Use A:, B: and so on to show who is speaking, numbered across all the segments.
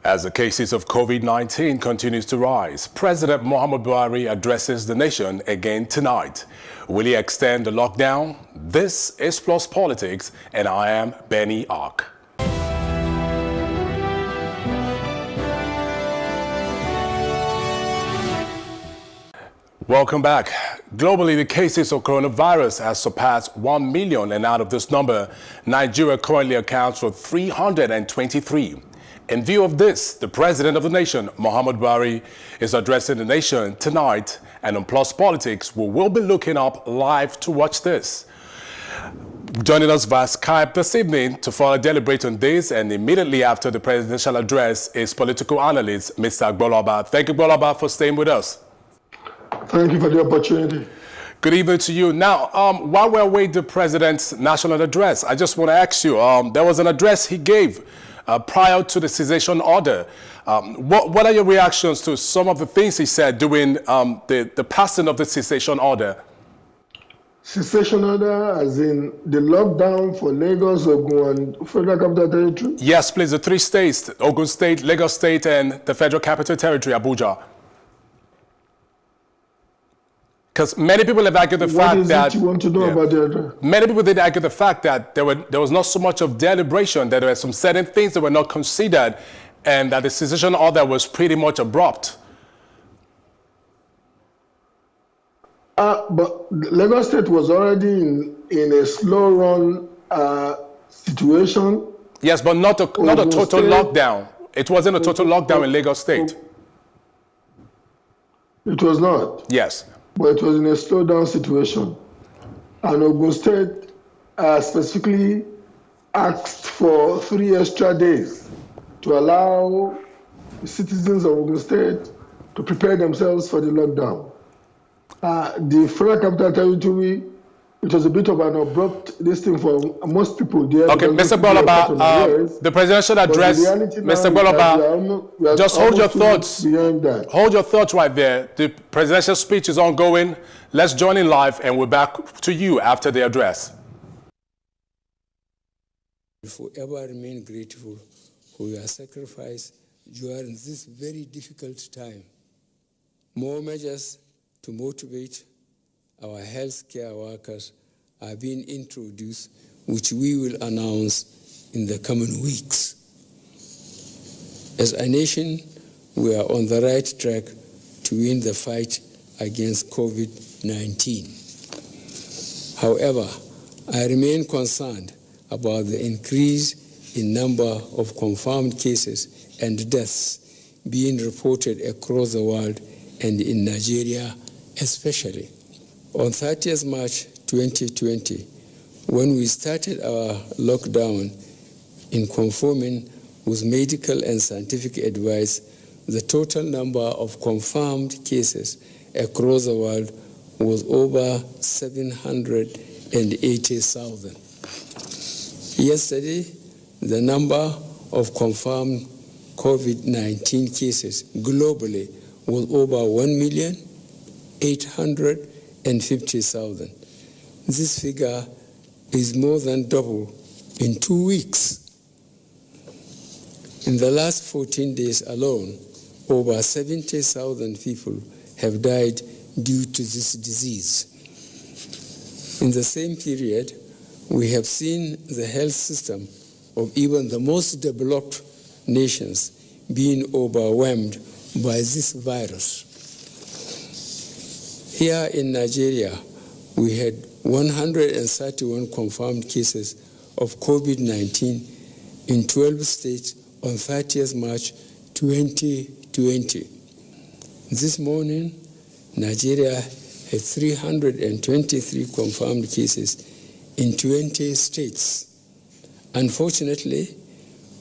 A: As the cases of COVID-19 continues to rise, President Muhammadu Buhari addresses the nation again tonight. Will he extend the lockdown? This is Plus Politics, and I am Benny Ark. Welcome back. Globally, the cases of coronavirus has surpassed 1 million, and out of this number, Nigeria currently accounts for 323. In view of this, the President of the nation, Muhammadu Buhari, is addressing the nation tonight, and on Plus Politics, we will be looking up live to watch this. Joining us via Skype this evening to further deliberate on this, and immediately after the presidential address, is political analyst Mr. Gbola. Thank you, Gbola, for staying with us.
B: Thank you for the opportunity.
A: Good evening to you. Now, while we await the president's national address, I just want to ask you, there was an address he gave prior to the cessation order. What are your reactions to some of the things he said during the passing of the cessation order?
B: Cessation order as in the lockdown for Lagos, Ogun, and Federal Capital Territory? Yes,
A: please. The three states, Ogun State, Lagos State, and the Federal Capital Territory, Abuja. Because many people have argued the fact that
B: you want to know about the address?
A: Many people did argue the fact that there was not so much of deliberation, that there were some certain things that were not considered, and that the cessation order was pretty much abrupt.
B: But Lagos State was already in a slow run situation.
A: Yes, but not a total lockdown. It wasn't a total lockdown in Lagos State.
B: It was not?
A: Yes.
B: But it was in a slowdown situation. And Ogun State specifically asked for 3 extra days to allow the citizens of Ogun State to prepare themselves for the lockdown. The Federal Capital Territory, it was a bit of an abrupt listing for most people there.
A: Okay, Mr. Gbola, the presidential address, Mr. Gbola, just hold your thoughts. Hold your thoughts right there. The presidential speech is ongoing. Let's join in live, and we're back to you after the address.
C: Forever remain grateful for your sacrifice during this very difficult time. More measures to motivate our healthcare workers are being introduced, which we will announce in the coming weeks. As a nation, we are on the right track to win the fight against COVID-19. However, I remain concerned about the increase in number of confirmed cases and deaths being reported across the world and in Nigeria especially. On 30th March 2020, when we started our lockdown in conforming with medical and scientific advice, the total number of confirmed cases across the world was over 780,000. Yesterday, the number of confirmed COVID-19 cases globally was over 1,850,000. This figure is more than double in 2 weeks. In the last 14 days alone, over 70,000 people have died due to this disease. In the same period, we have seen the health system of even the most developed nations being overwhelmed by this virus. Here in Nigeria, we had 131 confirmed cases of COVID-19 in 12 states on 30th March 2020. This morning, Nigeria had 323 confirmed cases in 20 states. Unfortunately,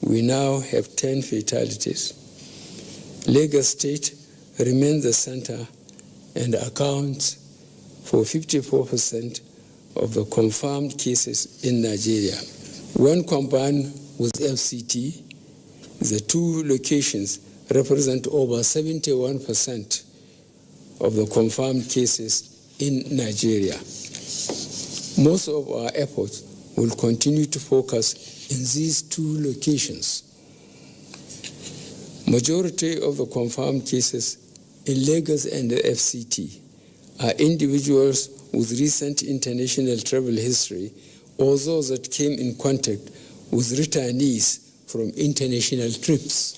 C: we now have 10 fatalities. Lagos State remains the center and accounts for 54% of the confirmed cases in Nigeria. When combined with FCT, the two locations represent over 71% of the confirmed cases in Nigeria. Most of our efforts will continue to focus in these two locations. Majority of the confirmed cases in Lagos and the FCT are individuals with recent international travel history or those that came in contact with returnees from international trips.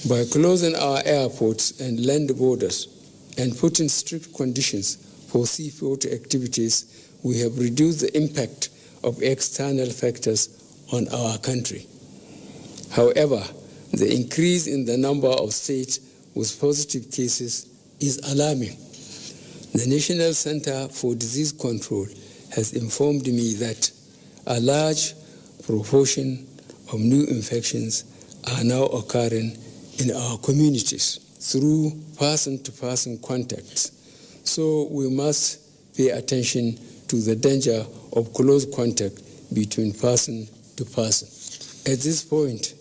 C: By closing our airports and land borders and putting strict conditions for seaport activities, we have reduced the impact of external factors on our country. However, the increase in the number of states with positive cases is alarming. The National Center for Disease Control has informed me that a large proportion of new infections are now occurring in our communities through person-to-person contacts. So we must pay attention to the danger of close contact between person to person. At this point,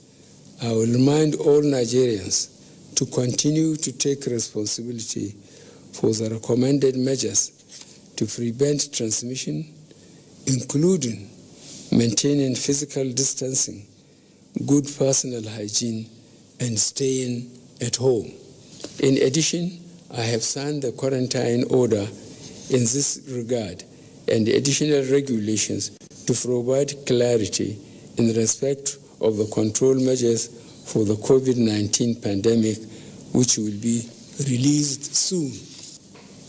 C: I will remind all Nigerians to continue to take responsibility for the recommended measures to prevent transmission, including maintaining physical distancing, good personal hygiene, and staying at home. In addition, I have signed the quarantine order in this regard and additional regulations to provide clarity in respect of the control measures for the COVID-19 pandemic, which will be released soon.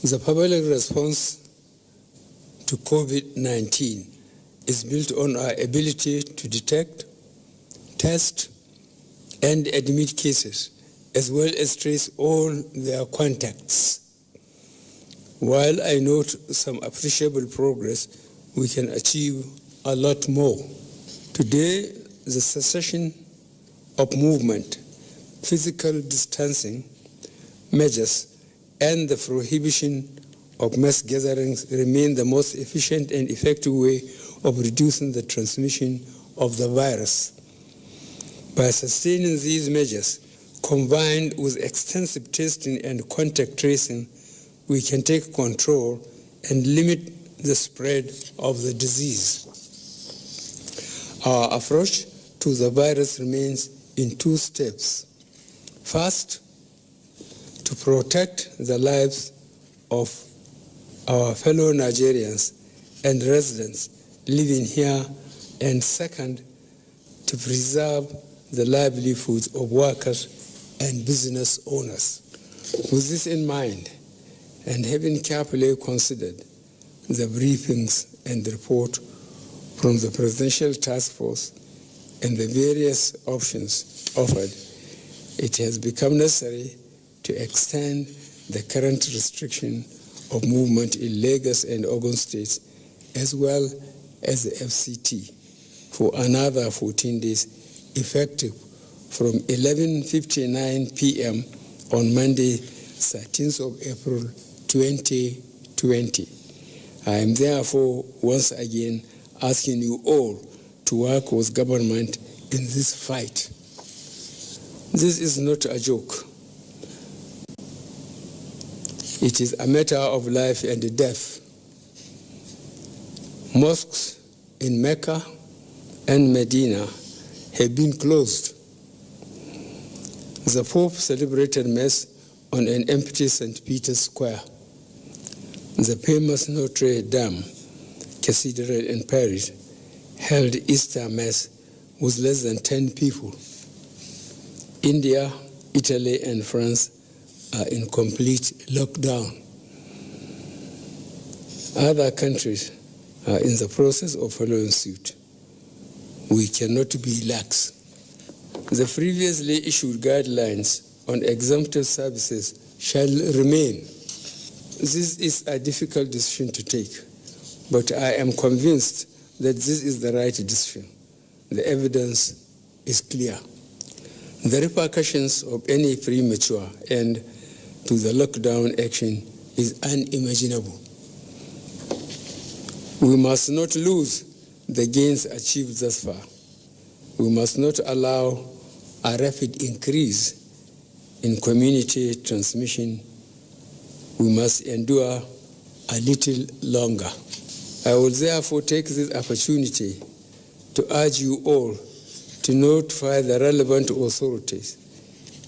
C: The public response to COVID-19 is built on our ability to detect, test, and admit cases, as well as trace all their contacts. While I note some appreciable progress, we can achieve a lot more. Today, the cessation of movement, physical distancing measures, and the prohibition of mass gatherings remain the most efficient and effective way of reducing the transmission of the virus. By sustaining these measures, combined with extensive testing and contact tracing, we can take control and limit the spread of the disease. Our approach to the virus remains in two steps. First, to protect the lives of our fellow Nigerians and residents living here, and second, to preserve the livelihoods of workers and business owners. With this in mind, and having carefully considered the briefings and report from the Presidential Task Force and the various options offered, it has become necessary to extend the current restriction of movement in Lagos and Ogun states, as well as the FCT, for another 14 days, effective from 11:59 p.m. on Monday, 13th of April, 2020. I am therefore once again asking you all to work with government in this fight. This is not a joke. It is a matter of life and death. Mosques in Mecca and Medina have been closed. The Pope celebrated Mass on an empty St. Peter's Square. The famous Notre Dame Cathedral in Paris held Easter Mass with less than 10 people. India, Italy, and France are in complete lockdown. Other countries are in the process of following suit. We cannot be lax. The previously issued guidelines on exempted services shall remain. This is a difficult decision to take, but I am convinced that this is the right decision. The evidence is clear. The repercussions of any premature end to the lockdown action is unimaginable. We must not lose the gains achieved thus far. We must not allow a rapid increase in community transmission. We must endure a little longer. I will therefore take this opportunity to urge you all to notify the relevant authorities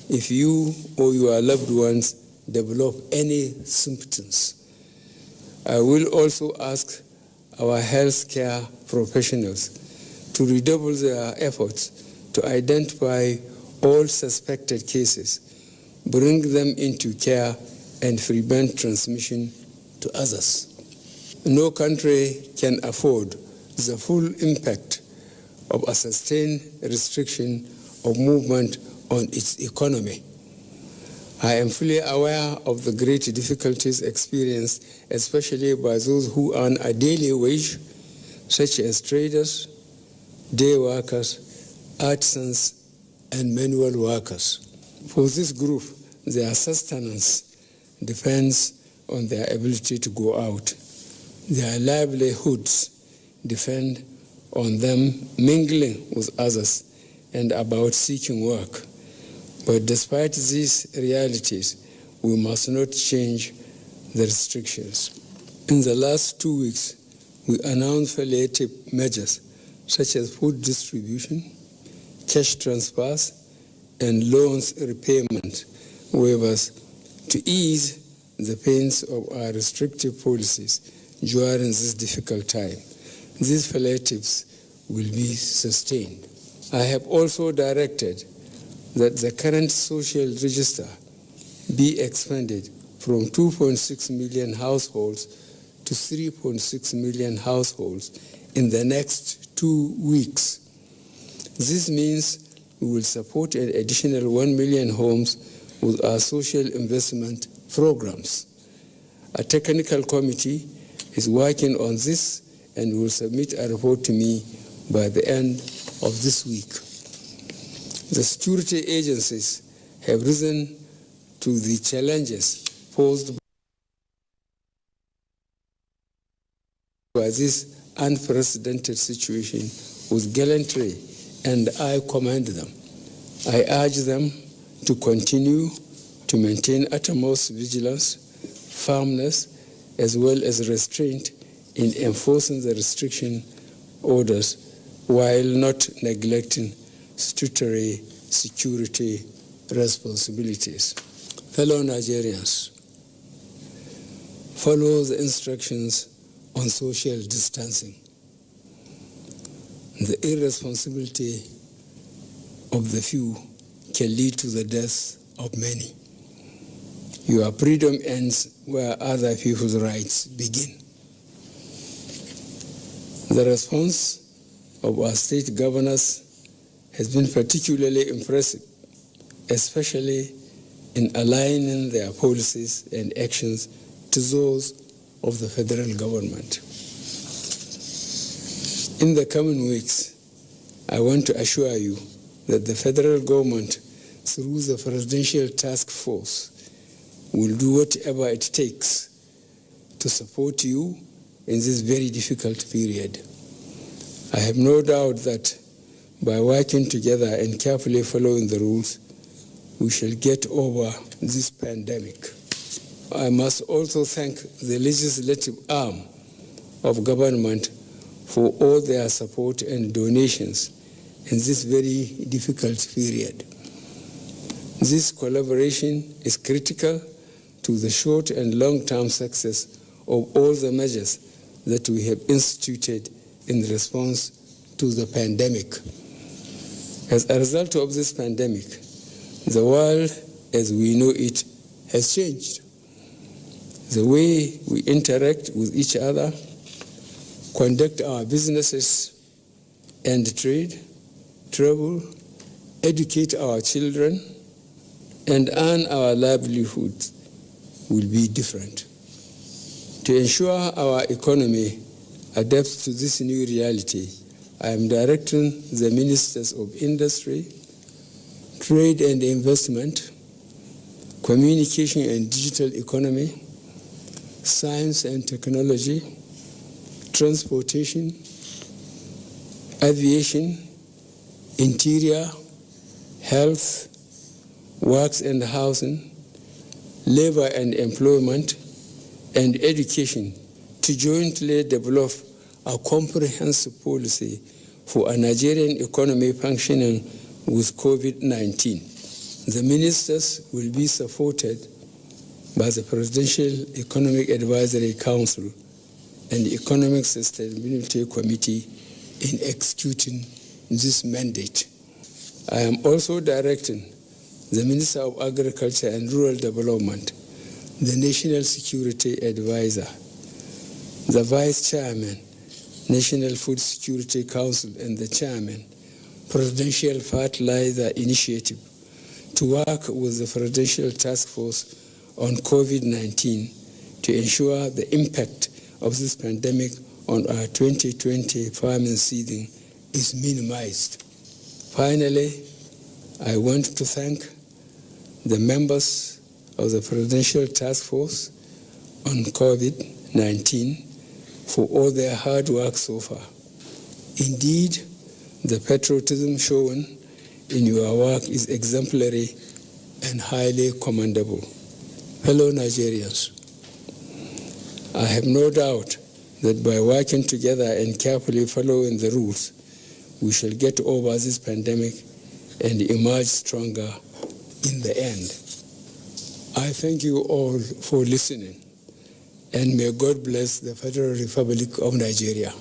C: if you or your loved ones develop any symptoms. I will also ask our healthcare professionals to redouble their efforts to identify all suspected cases, bring them into care, and prevent transmission to others. No country can afford the full impact of a sustained restriction of movement on its economy. I am fully aware of the great difficulties experienced, especially by those who earn a daily wage, such as traders, day workers, artisans, and manual workers. For this group, their sustenance depends on their ability to go out. Their livelihoods depend on them mingling with others and about seeking work. But despite these realities, we must not change the restrictions. In the last 2 weeks, we announced palliative measures such as food distribution, cash transfers, and loans repayment waivers to ease the pains of our restrictive policies during this difficult time. These palliatives will be sustained. I have also directed that the current social register be expanded from 2.6 million households to 3.6 million households in the next 2 weeks. This means we will support an additional 1 million homes with our social investment programs. A technical committee is working on this and will submit a report to me by the end of this week. The security agencies have risen to the challenges posed by this unprecedented situation with gallantry, and I commend them. I urge them to continue to maintain utmost vigilance, firmness, as well as restraint in enforcing the restriction orders while not neglecting statutory security responsibilities. Fellow Nigerians, follow the instructions on social distancing. The irresponsibility of the few can lead to the death of many. Your freedom ends where other people's rights begin. The response of our state governors has been particularly impressive, especially in aligning their policies and actions to those of the federal government. In the coming weeks, I want to assure you that the federal government, through the Presidential Task Force, will do whatever it takes to support you in this very difficult period. I have no doubt that by working together and carefully following the rules, we shall get over this pandemic. I must also thank the legislative arm of government for all their support and donations in this very difficult period. This collaboration is critical to the short and long-term success of all the measures that we have instituted in response to the pandemic. As a result of this pandemic, the world as we know it has changed. The way we interact with each other, conduct our businesses and trade, travel, educate our children, and earn our livelihoods will be different. To ensure our economy adapts to this new reality, I am directing the Ministers of Industry, Trade and Investment, Communication and Digital Economy, Science and Technology, Transportation, Aviation, Interior, Health, Works and Housing, Labor and Employment, and Education to jointly develop a comprehensive policy for a Nigerian economy functioning with COVID-19. The ministers will be supported by the Presidential Economic Advisory Council and the Economic Sustainability Committee in executing this mandate. I am also directing the Minister of Agriculture and Rural Development, the National Security Advisor, the Vice Chairman, National Food Security Council, and the Chairman, Presidential Fertilizer Initiative, to work with the Presidential Task Force on COVID-19 to ensure the impact of this pandemic on our 2020 farming season is minimized. Finally, I want to thank the members of the Presidential Task Force on COVID-19 for all their hard work so far. Indeed, the patriotism shown in your work is exemplary and highly commendable. Fellow Nigerians, I have no doubt that by working together and carefully following the rules, we shall get over this pandemic and emerge stronger in the end. I thank you all for listening, and may God bless the Federal Republic of Nigeria.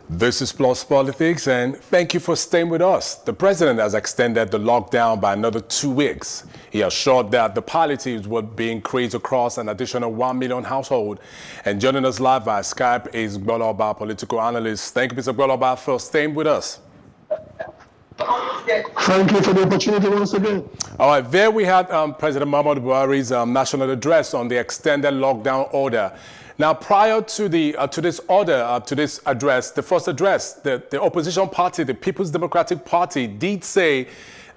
A: This is PlusPolitics, and thank you for staying with us. The president has extended the lockdown by another 2 weeks. He assured that the palliatives will be increased across an additional 1 million households. And joining us live via Skype is Gbola, political analyst. Thank you, Mr. Gbola, for staying with us.
B: Thank you for the opportunity once again.
A: All right, there we had President Muhammadu Buhari's national address on the extended lockdown order. Now, prior to this order, to this address, the first address, the opposition party, the People's Democratic Party, did say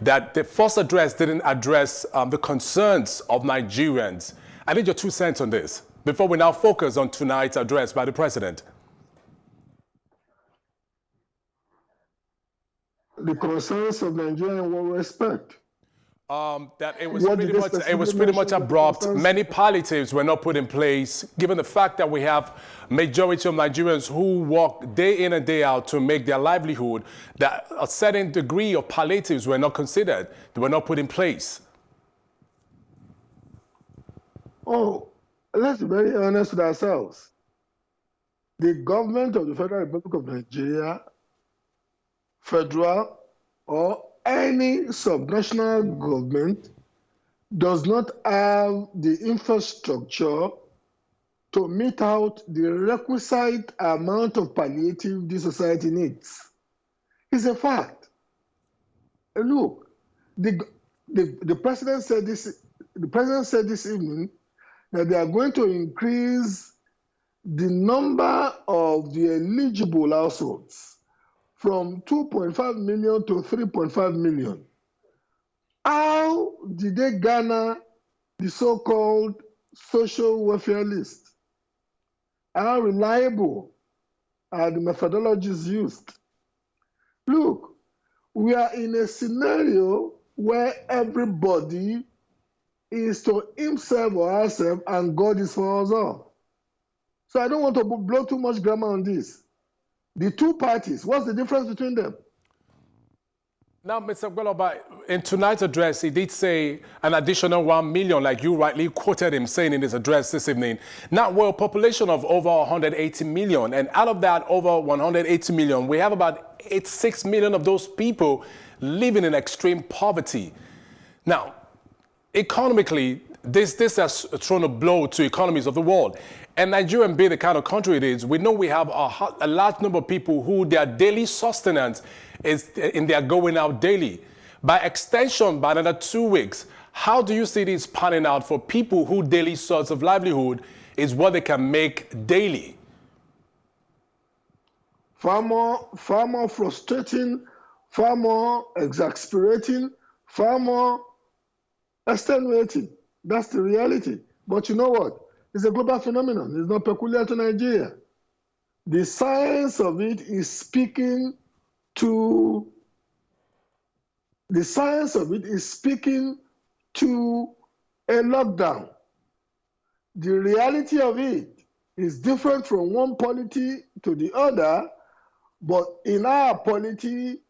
A: that the first address didn't address the concerns of Nigerians. I need your 2 cents on this before we now focus on tonight's address by the president.
B: The concerns of Nigeria will respect.
A: That it was pretty much abrupt. Many palliatives were not put in place, given the fact that we have majority of Nigerians who work day in and day out to make their livelihood, that a certain degree of palliatives were not considered. They were not put in place.
B: Oh, let's be very honest with ourselves. The government of the Federal Republic of Nigeria, federal or any subnational government, does not have the infrastructure to mete out the requisite amount of palliative this society needs. It's a fact. And look, the president said this. The president said this evening that they are going to increase the number of the eligible households from 2.5 million to 3.5 million. How did they garner the so-called social welfare list? How reliable are the methodologies used? Look, we are in a scenario where everybody is to himself or herself and God is for us all. So I don't want to blow too much grammar on this. The two parties, what's the difference between them?
A: Now, Mr. Gbola, in tonight's address, he did say an additional 1 million, like you rightly quoted him saying in his address this evening. Now, we're a population of over 180 million, and out of that over 180 million, we have about 86 million of those people living in extreme poverty. Now, economically, this has thrown a blow to economies of the world. And Nigeria being the kind of country it is, we know we have a large number of people who their daily sustenance is in their going out daily. By extension, by another 2 weeks, how do you see this panning out for people whose daily source of livelihood is what they can make daily?
B: Far more frustrating, far more exasperating, far more extenuating. That's the reality. But you know what? It's a global phenomenon. It's not peculiar to Nigeria. The science of it is speaking to a lockdown. The reality of it is different from one polity to the other, but in our polity,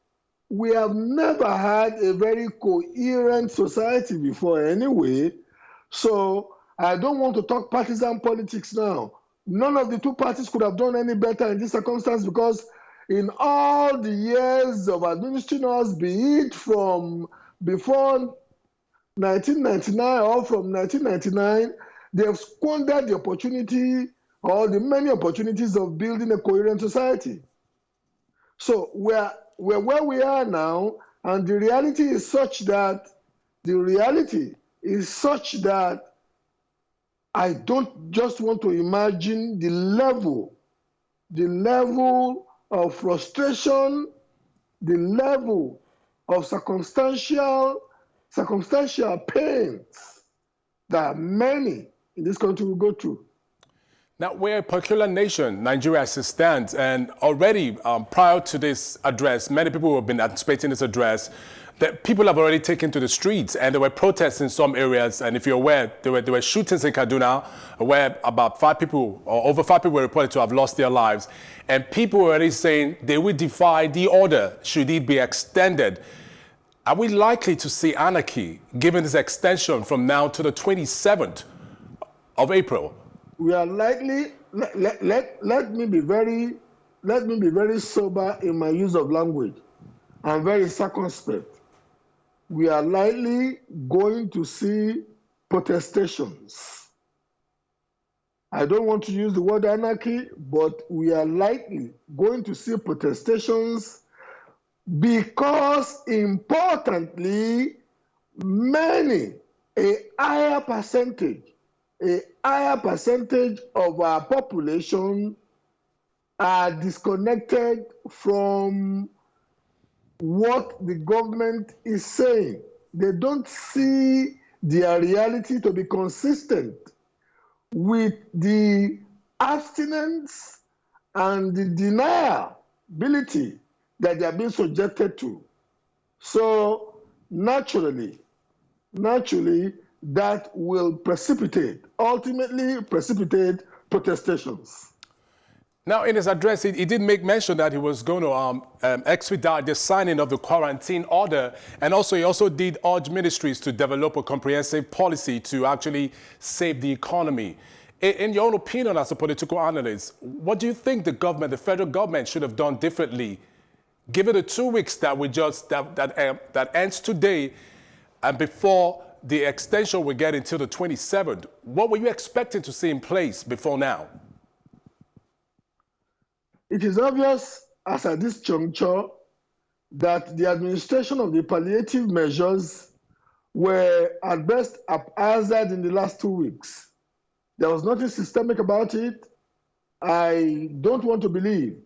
B: we have never had a very coherent society before anyway. So I don't want to talk partisan politics now. None of the two parties could have done any better in this circumstance, because in all the years of administering us, be it from before 1999 or from 1999, they have squandered the opportunity or the many opportunities of building a coherent society. So we're where we are now, and the reality is such that I don't just want to imagine the level of frustration, the level of circumstantial pains that many in this country will go through.
A: Now, we're a peculiar nation, Nigeria as it stands, and already prior to this address, many people who have been anticipating this address, that people have already taken to the streets, and there were protests in some areas. And if you're aware, there were shootings in Kaduna where about 5 people, or over 5 people were reported to have lost their lives. And people were already saying they would defy the order should it be extended. Are we likely to see anarchy given this extension from now to the 27th of April?
B: We are likely, let me be very sober in my use of language. I'm very circumspect. We are likely going to see protestations. I don't want to use the word anarchy, but we are likely going to see protestations because, importantly, a higher percentage of our population are disconnected from what the government is saying. They don't see their reality to be consistent with the abstinence and the deniability that they are being subjected to. So naturally, that will ultimately precipitate protestations.
A: Now, in his address, he did make mention that he was going to expedite the signing of the quarantine order, and he also did urge ministries to develop a comprehensive policy to actually save the economy. In your own opinion, as a political analyst, what do you think the federal government, should have done differently, given the 2 weeks that that ends today, and before the extension we get until the 27th? What were you expecting to see in place before now?
B: It is obvious, as at this juncture, that the administration of the palliative measures were at best haphazard in the last 2 weeks. There was nothing systemic about it. I don't want to believe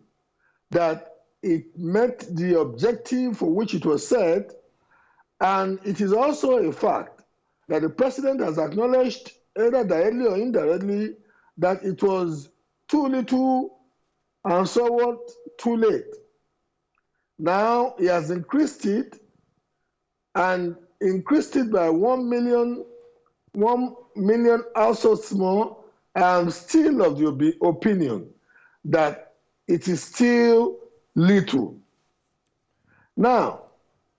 B: that it met the objective for which it was set. And it is also a fact that the president has acknowledged, either directly or indirectly, that it was too little and somewhat too late. Now he has increased it, and increased it by 1 million households more. I am still of the opinion that it is still little. Now,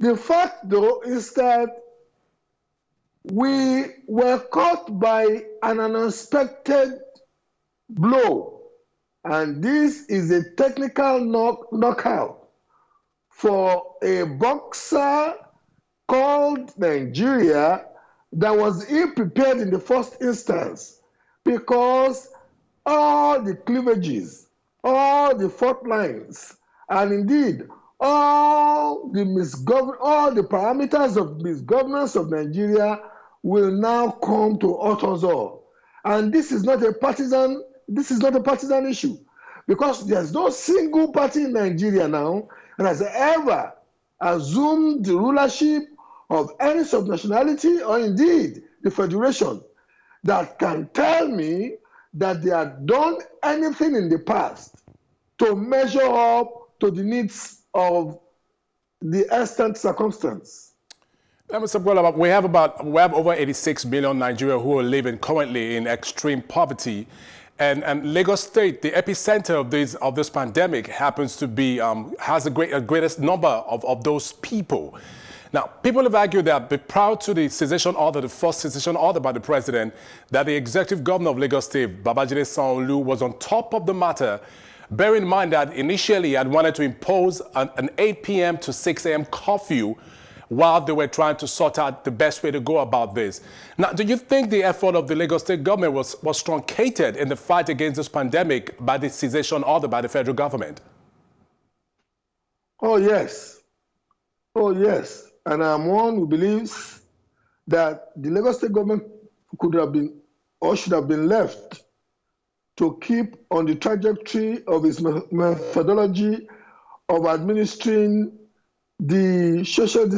B: the fact though is that we were caught by an unexpected blow. And this is a technical knockout for a boxer called Nigeria that was ill-prepared in the first instance, because all the cleavages, all the fault lines, and indeed all the parameters of misgovernance of Nigeria will now come to hurt us all. And this is not a partisan issue, because there's no single party in Nigeria now that has ever assumed the rulership of any subnationality or indeed the federation that can tell me that they had done anything in the past to measure up to the needs of the extant circumstance.
A: Mr. Gbola, we have over 86 million Nigerians who are living currently in extreme poverty, and Lagos State, the epicenter of this pandemic, happens to be has the greatest number of those people. Now, people have argued that prior to the cessation order, the first cessation order by the president, that the executive governor of Lagos State, Babajide Sanwo-Olu, was on top of the matter. Bear in mind that initially he had wanted to impose an 8 p.m. to 6 a.m. curfew while they were trying to sort out the best way to go about this. Now, do you think the effort of the Lagos State government was truncated in the fight against this pandemic by the cessation order by the federal government?
B: Oh, yes. Oh, yes. And I'm one who believes that the Lagos State government could have been or should have been left to keep on the trajectory of its methodology of administering the social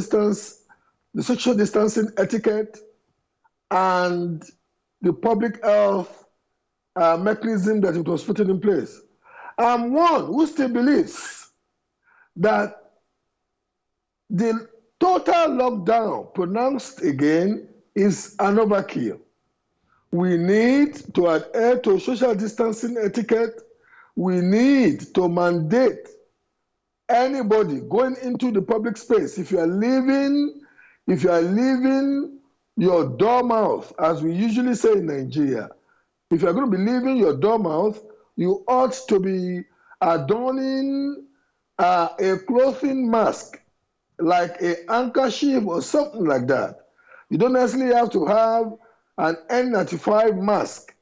B: distancing etiquette and the public health mechanism that it was putting in place. I'm one who still believes that the total lockdown pronounced again is an overkill. We need to adhere to social distancing etiquette. We need to mandate anybody going into the public space, if you are leaving your dormouth, as we usually say in Nigeria, if you are going to be leaving your dormouth, you ought to be adorning a clothing mask, like a handkerchief or something like that. You don't necessarily have to have an N95 mask.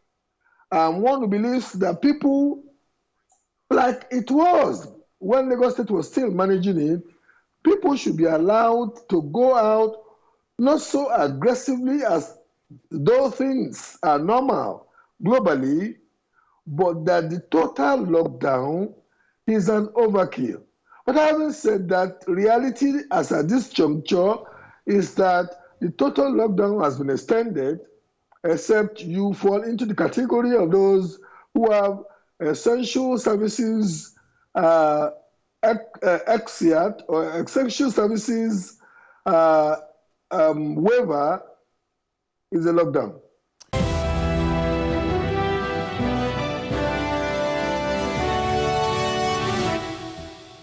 B: One who believes that people, like it was when Lagos State was still managing it, people should be allowed to go out, not so aggressively as though things are normal globally, but that the total lockdown is an overkill. But having said that, reality as at this juncture is that the total lockdown has been extended, except you fall into the category of those who have essential services exeat or essential services waiver is a lockdown.